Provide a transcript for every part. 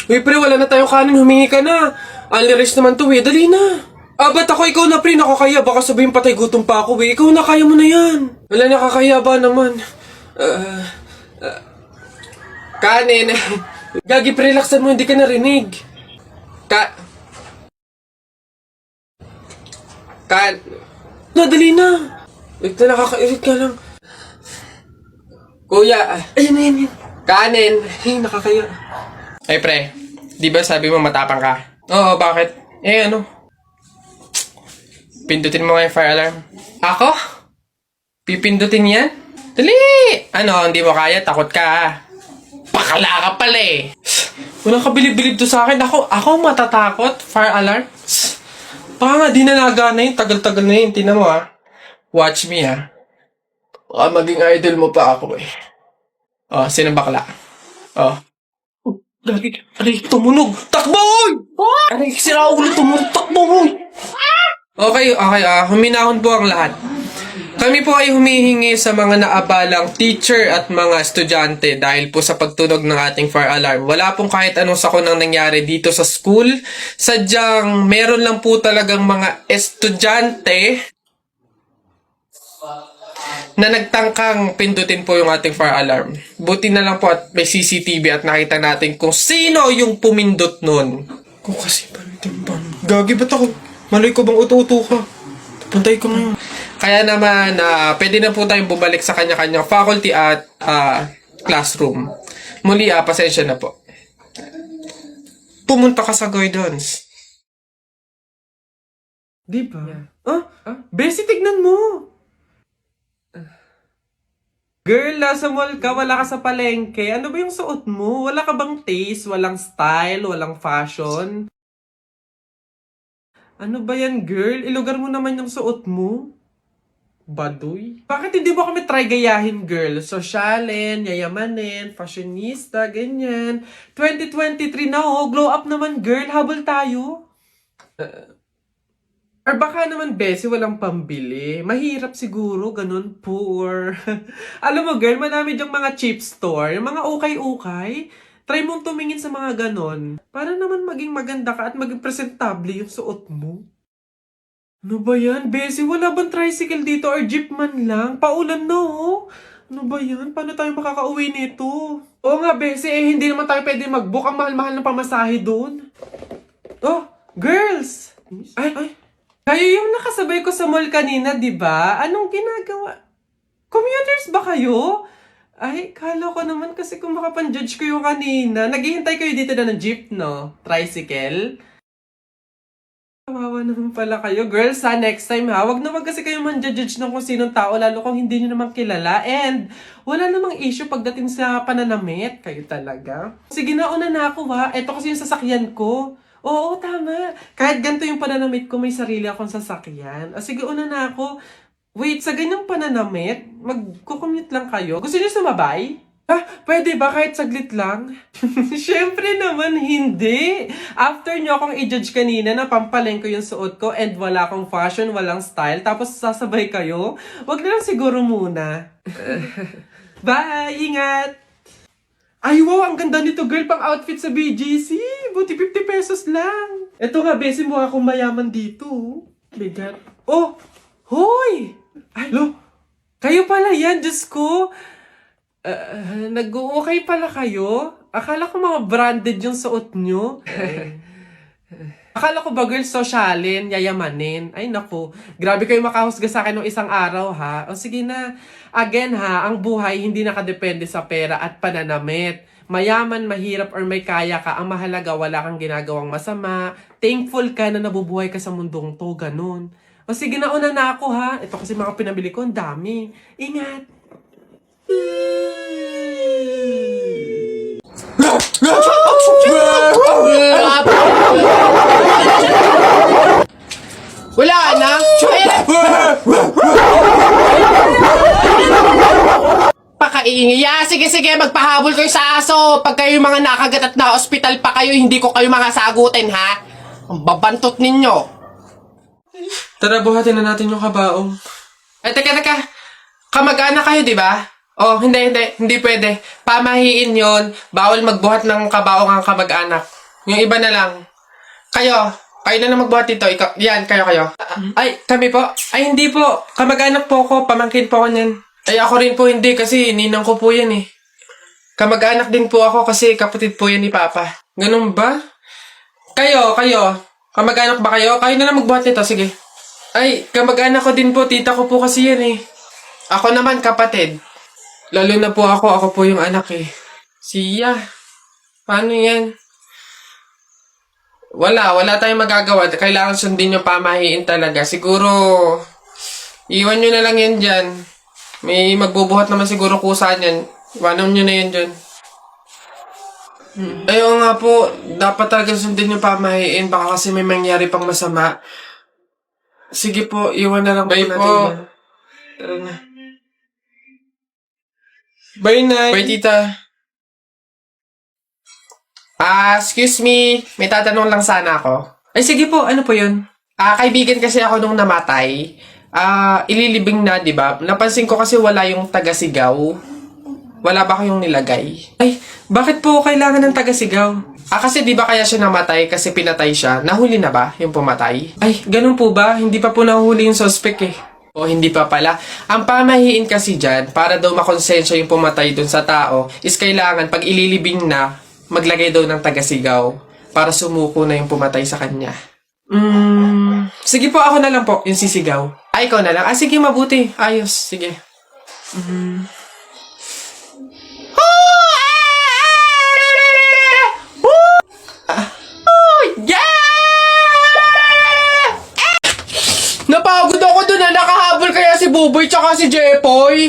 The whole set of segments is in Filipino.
Uy, pre, wala na tayong kanin. Humingi ka na. Only rice naman to, eh. Dali na. Ba't ako? Ikaw na, pre. Nakakaya. Baka sabihin patay gutom pa ako, eh. Ikaw na, kaya mo na yan. Wala, nakakaya ba naman? Kanin. Gagi, pre, relaxan mo. Hindi ka narinig. Dali na. Wait na, nakakairit ka lang. Kuya, ayan. Kanin. Ay, nakakaya. Ay, pre. Di ba sabi mo matapang ka? Oo, bakit? Ano? Pindutin mo nga yung fire alarm. Ako? Pipindutin yan? Dali! Ano, hindi mo kaya? Takot ka. Pakala ka pala eh. Walang kabilib-bilib to sa akin. Ako matatakot? Fire alarm? Baka nga di nalaga na yun. Tagal-tagal na yun. Tingnan mo Watch me Baka maging idol mo pa ako eh. Sino bakla? Lagi, aray, tumunog! Takbo, oy! Aray, sira ulo, tumunog, takbo, oy! Okay, huminahon po ang lahat. Kami po ay humihingi sa mga naabalang teacher at mga estudyante dahil po sa pagtunog ng ating fire alarm. Wala pong kahit anong sakunang nangyari dito sa school. Sadyang meron lang po talagang mga estudyante na nagtangkang pindutin po yung ating fire alarm. Buti na lang po at may CCTV at nakita natin kung sino yung pumindot nun. Kung kasi Gagi, ba't ako? Malay ko bang uto-uto ka? Pantay ko ngayon. Kaya naman, pwede na po tayong bumalik sa kanya-kanyang faculty at classroom. Muli, pasensya na po. Pumunta ka sa guidance. Di ba? Bessie, tignan mo! Girl, nasa mall ka, wala ka sa palengke. Ano ba yung suot mo? Wala ka bang taste? Walang style? Walang fashion? Ano ba yan, girl? Ilugar mo naman yung suot mo. Baduy? Bakit hindi mo kami try gayahin, girl? Sosyalin, yayamanin, fashionista, ganyan. 2023 na glow up naman, girl. Habol tayo. Or baka naman, Bessie, walang pambili. Mahirap siguro, ganun, poor. Alam mo, girl, madami dyang mga cheap store, yung mga ukay-ukay. Try mong tumingin sa mga ganon. Para naman maging maganda ka at maging presentable yung suot mo. Ano ba yan, Bessie? Wala bang tricycle dito or jeep man lang? Paulan na, Ano ba yan? Paano tayo makakauwi nito? Oo nga, Bessie, hindi naman tayo pwede mag-book. Ang mahal-mahal ng pamasahe doon. Girls! Ay! Kayo yung nakasabay ko sa mall kanina, di ba? Anong ginagawa? Commuters ba kayo? Ay, kala ko naman kasi kung makapan-judge ko yung kanina. Naghihintay kayo dito na ng jeep, no? Tricycle? Kawawa naman pala kayo. Girls, next time Wag na wag kasi kayo man-judge ng kung sinong tao, lalo kung hindi nyo naman kilala. And wala namang issue pagdating sa pananamit. Kayo talaga. Sige na, una na ako Ito kasi yung sasakyan ko. Oo, tama. Kahit ganito yung pananamit ko, may sarili akong sasakyan. Sige, una na ako. Wait, sa ganyang pananamit, mag-commute lang kayo? Gusto niyo sumabay? Pwede ba kahit saglit lang? Siyempre naman, hindi. After nyo akong i-judge kanina na pampaleng ko yung suot ko and wala akong fashion, walang style, tapos sasabay kayo, wag na lang siguro muna. Bye! Ingat! Ay, wow! Ang ganda nito, girl! Pang outfit sa BGC! Buti 50 pesos lang! Eto nga, Bessie, mukha akong mayaman dito. Bigat. Hoy! Ay, kayo pala yan, Diyos ko! Nag-okay pala kayo? Akala ko mga branded yung suot nyo. Akala ko ba, girl, sosyalin, yayamanin. Ay, naku. Grabe kayo makahusga sa akin ng isang araw, O sige na. Again, ang buhay hindi nakadepende sa pera at pananamit. Mayaman, mahirap, or may kaya ka. Ang mahalaga, wala kang ginagawang masama. Thankful ka na nabubuhay ka sa mundong to. Ganun. O sige na, una na ako, Ito kasi mga pinabili ko, ang dami. Ingat. Wala na. Pakaingay. Sige, magpahabol kayo sa aso. Pag kayo mga nakagat at na-hospital pa kayo, hindi ko kayo mga sagutin, Ang babantot ninyo. Tara, buhatin na natin yung kabaong. Teka. Kamag-anak kayo, di ba? Hindi pwede. Pamahiin yon. Bawal magbuhat ng kabaong ang kamag-anak. Yung iba na lang. Kayo na lang magbuhat dito. Ikaw, yan, kayo. Ay, kami po. Ay, hindi po. Kamag-anak po ako. Pamangkin po ako niyan. Ay, ako rin po hindi kasi ninang ko po yan eh. Kamag-anak din po ako kasi kapatid po yan ni Papa. Ganun ba? Kayo. Kamag-anak ba kayo? Kayo na lang magbuhat nito, sige. Ay, kamag-anak ko din po. Tita ko po kasi yan eh. Ako naman, kapatid. Lalo na po ako po yung anak eh. Siya. Paano yan? Wala tayong magagawa. Kailangan sundin yung pamahiin talaga. Siguro, iwan nyo na lang yan dyan. May magbubuhat naman siguro kusa niyan. Iwanan nyo na yan dyan. Ayaw nga po, dapat talaga sundin yung pamahiin. Baka kasi may mangyari pang masama. Sige po, iwan na lang po natin. Po. Tara na. Bye, Nay. Bye, Tita. Excuse me. May tatanong lang sana ako. Ay, sige po. Ano po yun? Kaibigan kasi ako nung namatay. Ililibing na, di ba? Napansin ko kasi wala yung taga-sigaw. Wala ba kayong nilagay? Ay, bakit po kailangan ng taga-sigaw? Kasi di ba kaya siya namatay kasi pinatay siya? Nahuli na ba yung pumatay? Ay, ganun po ba? Hindi pa po nahuli yung suspect eh. O hindi pa pala. Ang pamahiin kasi dyan, para daw makonsensya yung pumatay dun sa tao, is kailangan pag ililibing na, maglagay daw ng taga-sigaw para sumuko na yung pumatay sa kanya. Sige po, ako na lang po, yung sisigaw. Ay, ikaw na lang. Sige, mabuti. Ayos, sige. Napagod ako dun na nakahabol kaya si Buboy tsaka si Jepoy.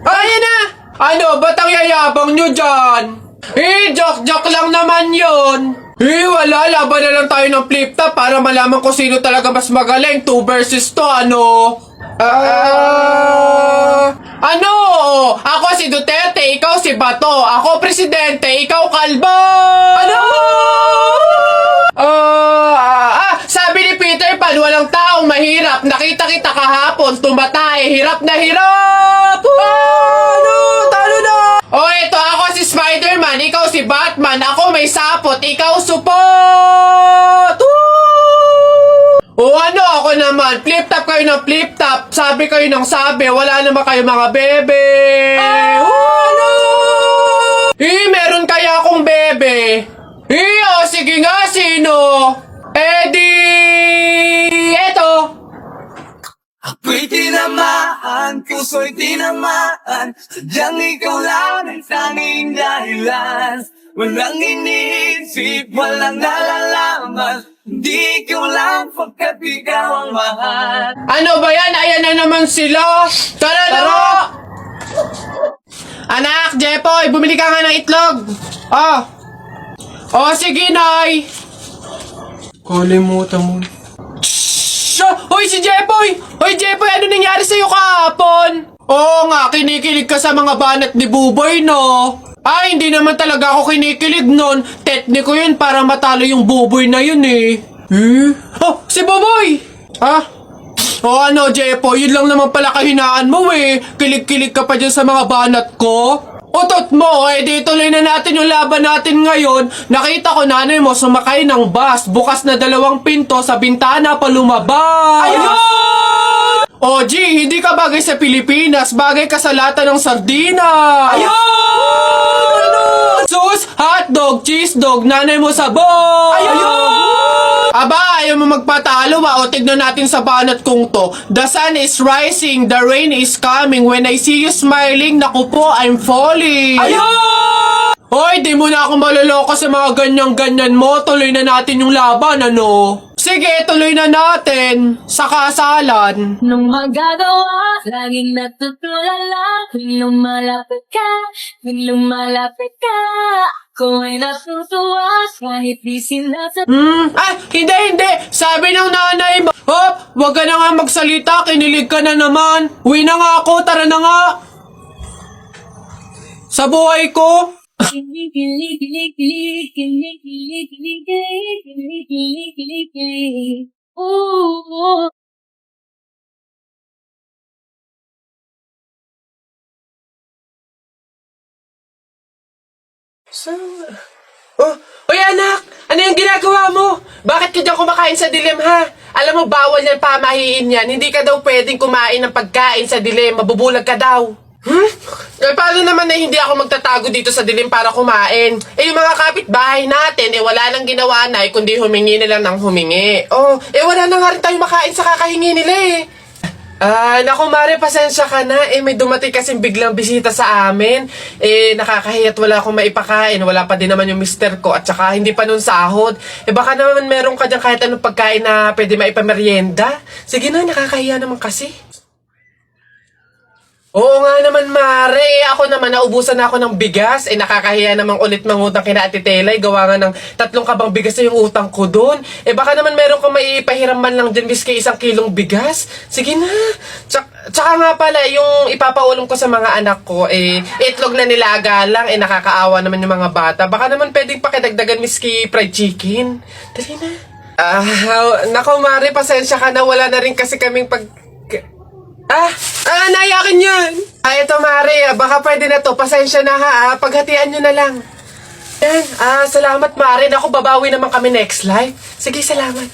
Ayan na! Ano, ba't ang yayabang nyo dyan? Joke lang naman yon. Wala, laban na lang tayo ng flip-top para malaman ko sino talaga mas magaling. 2 versus 2, ano? Ano? Ako si Duterte, ikaw si Bato. Ako presidente, ikaw kalbo! Ano? Sabi ni Peter Pan, walang taong mahirap. Nakita kita kahapon, tumatay, hirap na hirap! Ano? Talo na! Eto, ako si Spider-Man, ikaw si Batman, ako may sapot, ikaw support! Ano ako naman, flip-top kayo ng flip-top, sabi kayo ng sabi, wala naman kayo mga bebe! Ano? Meron kaya akong bebe? Sige nga, sino? Eto! Ako'y tinamaan, puso'y tinamaan, sadyang ikaw lang ang tanging dahilan. Walang iniisip, walang nalalaman, hindi ikaw lang pagkat ikaw ang mahal. Ano ba yan? Ayan na naman sila! Tara! Anak, Jepoy, bumili ka nga ng itlog! Sige, Nay! Kalimutan mo. Hoy, si Jepoy! Hoy, Jepoy, ano nangyari sa'yo kahapon? Oo nga, kinikilig ka sa mga banat ni Buboy, no? Hindi naman talaga ako kinikilig nun. Tekniko yun para matalo yung Buboy na yun, eh. Si Buboy! Ano, Jepoy, yun lang naman pala kahinaan mo, eh. Kilig-kilig ka pa dyan sa mga banat ko. Utot mo, di tuloy na natin yung laban natin ngayon. Nakita ko nanay mo sumakay ng bus, bukas na 2 pinto, sa bintana pa lumabas. Ayun! G, hindi ka bagay sa Pilipinas, bagay ka sa lata ng sardina. Ayun! Sus, hotdog, cheese dog, nanay mo sabog. Ayun! Ayaw mo magpatalo ba? O tignan natin sa banat kong to. The sun is rising, the rain is coming. When I see you smiling, naku po, I'm falling. Ayun! Hoy, di mo na ako maloloko sa mga ganyan-ganyan mo. Tuloy na natin yung laban, ano? Sige, tuloy na natin sa kasalan. Nung magagawa, laging natutulala. Tuwing lumalapit ka, ako ay natutuwa kahit di sinasabi. Hindi. Sabi ng nanay mo, wag ka na nga magsalita, kinilig ka na naman. Uwi na nga ako, tara na nga. Sa buhay ko. Ooh. Saan? Oh, Uy anak! Ano yung ginagawa mo? Bakit ka dyan kumakain sa dilim ha? Alam mo, bawal yan, pamahiin yan. Hindi ka daw pwedeng kumain ng pagkain sa dilim. Mabubulag ka daw. Eh, paano naman na hindi ako magtatago dito sa dilim para kumain? Eh, yung mga kapitbahay natin, wala nang ginawa na, kundi humingi nila ng humingi. Oh, wala na nga rin tayo makain sa kakahingi nila eh. Naku Mare, pasensya ka na. May dumating kasing biglang bisita sa amin. Nakakahiyat wala akong maipakain. Wala pa din naman yung mister ko. At saka hindi pa nun sahod. Baka naman meron ka dyan kahit anong pagkain na pwede maipameryenda. Sige na, nakakahiya naman kasi. Oo nga naman, Mare. Ako naman, naubusan na ako ng bigas. Nakakahiya namang ulit mangutang kina Ate Telay. Gawa nga ng 3 kabang bigas na yung utang ko doon. Baka naman meron kong maipahiram man lang dyan miski 1 kilong bigas. Sige na. Tsaka nga pala, yung ipapaulam ko sa mga anak ko, itlog na nilaga lang. Nakakaawa naman yung mga bata. Baka naman pwedeng pakidagdagan miski fried chicken. Dali na. Nako, Mare, pasensya ka na. Wala na rin kasi kaming nayakin yan. Ito Mare, baka pwede na to. Pasensya na ha. Paghatian nyo na lang. Yan. Salamat Mare. Naku, babawi naman kami next life. Sige, salamat.